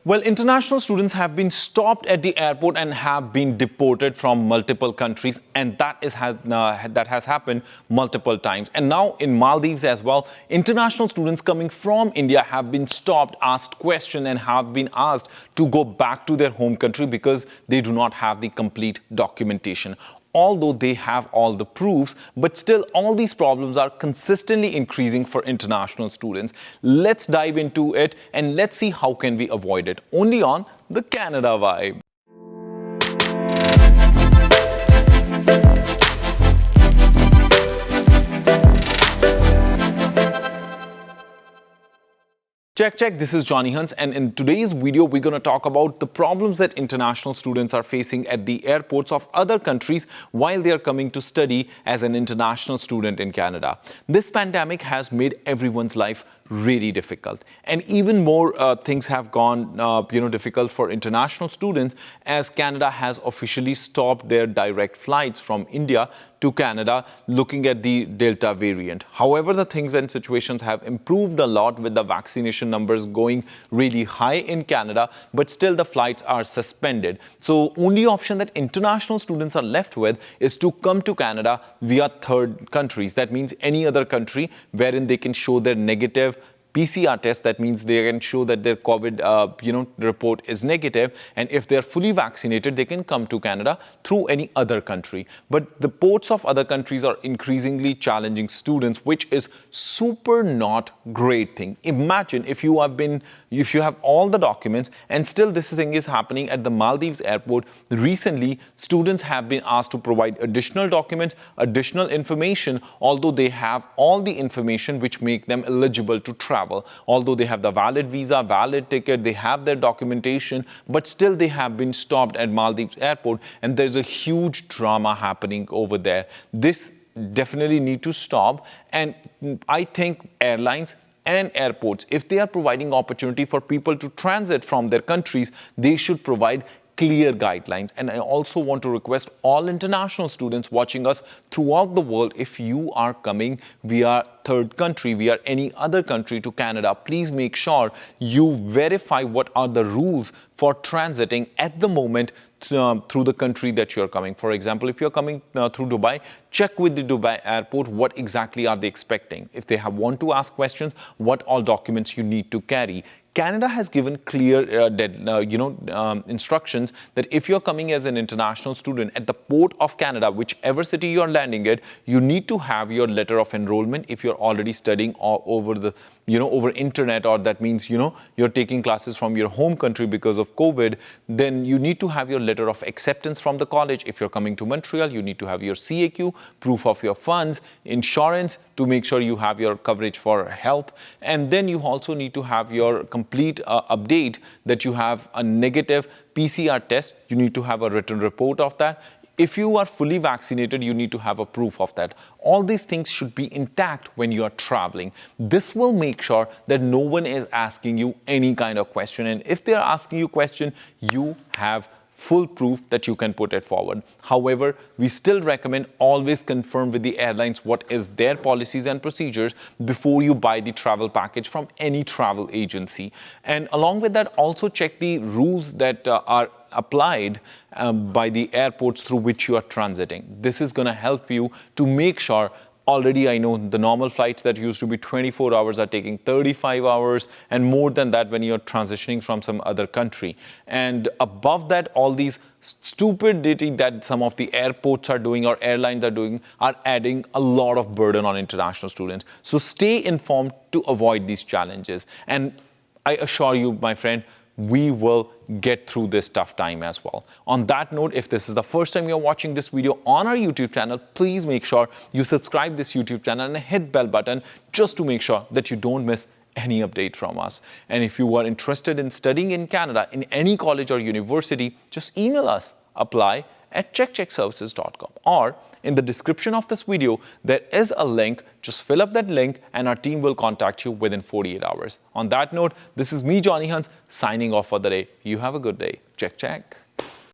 Well, international students have been stopped at the airport and have been deported from multiple countries, and that has happened multiple times. And now in Maldives as well, international students coming from India have been stopped, asked questions, and have been asked to go back to their home country because they do not have the complete documentation. Although they have all the proofs, but still all these problems are consistently increasing for international students. Let's dive into it and let's see how can we avoid it. Only on the Canada Vibe. Check, this is Johnny Hans, and in today's video, we're going to talk about the problems that international students are facing at the airports of other countries while they are coming to study as an international student in Canada. This pandemic has made everyone's life really difficult, and even more things have gone difficult for international students as Canada has officially stopped their direct flights from India to Canada looking at the Delta variant. However, the things and situations have improved a lot with the vaccination numbers going really high in Canada, but still the flights are suspended. So only option that international students are left with is to come to Canada via third countries. That means any other country wherein they can show their negative PCR test. That means they can show that their COVID report is negative, and if they're fully vaccinated, they can come to Canada through any other country. But the ports of other countries are increasingly challenging students, which is super not great thing. Imagine if you have all the documents and still this thing is happening at the Maldives airport. Recently, students have been asked to provide additional documents, additional information, although they have all the information which make them eligible to travel. Although they have the valid visa, valid ticket, they have their documentation, but still they have been stopped at Maldives airport, and there's a huge drama happening over there. This definitely need to stop, and I think airlines and airports, if they are providing opportunity for people to transit from their countries, they should provide clear guidelines. And I also want to request all international students watching us throughout the world, if you are coming via third country, via any other country to Canada, please make sure you verify what are the rules for transiting at the moment through the country that you're coming. For example, if you're coming through Dubai, check with the Dubai airport what exactly are they expecting. If they want to ask questions, what all documents you need to carry. Canada has given clear instructions that if you're coming as an international student at the port of Canada, whichever city you're landing at, you need to have your letter of enrollment. If you're already studying over internet, or that means you're taking classes from your home country because of COVID, then you need to have your letter of acceptance from the college. If you're coming to Montreal, you need to have your CAQ, proof of your funds, insurance to make sure you have your coverage for health, and then you also need to have your complete update that you have a negative PCR test. You need to have a written report of that. If you are fully vaccinated, you need to have a proof of that. All these things should be intact when you are traveling. This will make sure that no one is asking you any kind of question. And if they are asking you a question, you have full proof that you can put it forward. However, we still recommend always confirm with the airlines what is their policies and procedures before you buy the travel package from any travel agency. And along with that, also check the rules that are applied by the airports through which you are transiting. This is going to help you to make sure. Already, I know the normal flights that used to be 24 hours are taking 35 hours and more than that when you're transitioning from some other country. And above that, all these stupidity that some of the airports are doing or airlines are doing are adding a lot of burden on international students. So stay informed to avoid these challenges. And I assure you, my friend, we will get through this tough time as well. On that note, if this is the first time you're watching this video on our YouTube channel, please make sure you subscribe this YouTube channel and hit bell button just to make sure that you don't miss any update from us. And if you are interested in studying in Canada in any college or university, just email us, apply@checkcheckservices.com, or in the description of this video, there is a link. Just fill up that link and our team will contact you within 48 hours. On that note, this is me, Johnny Hans, signing off for the day. You have a good day. Check.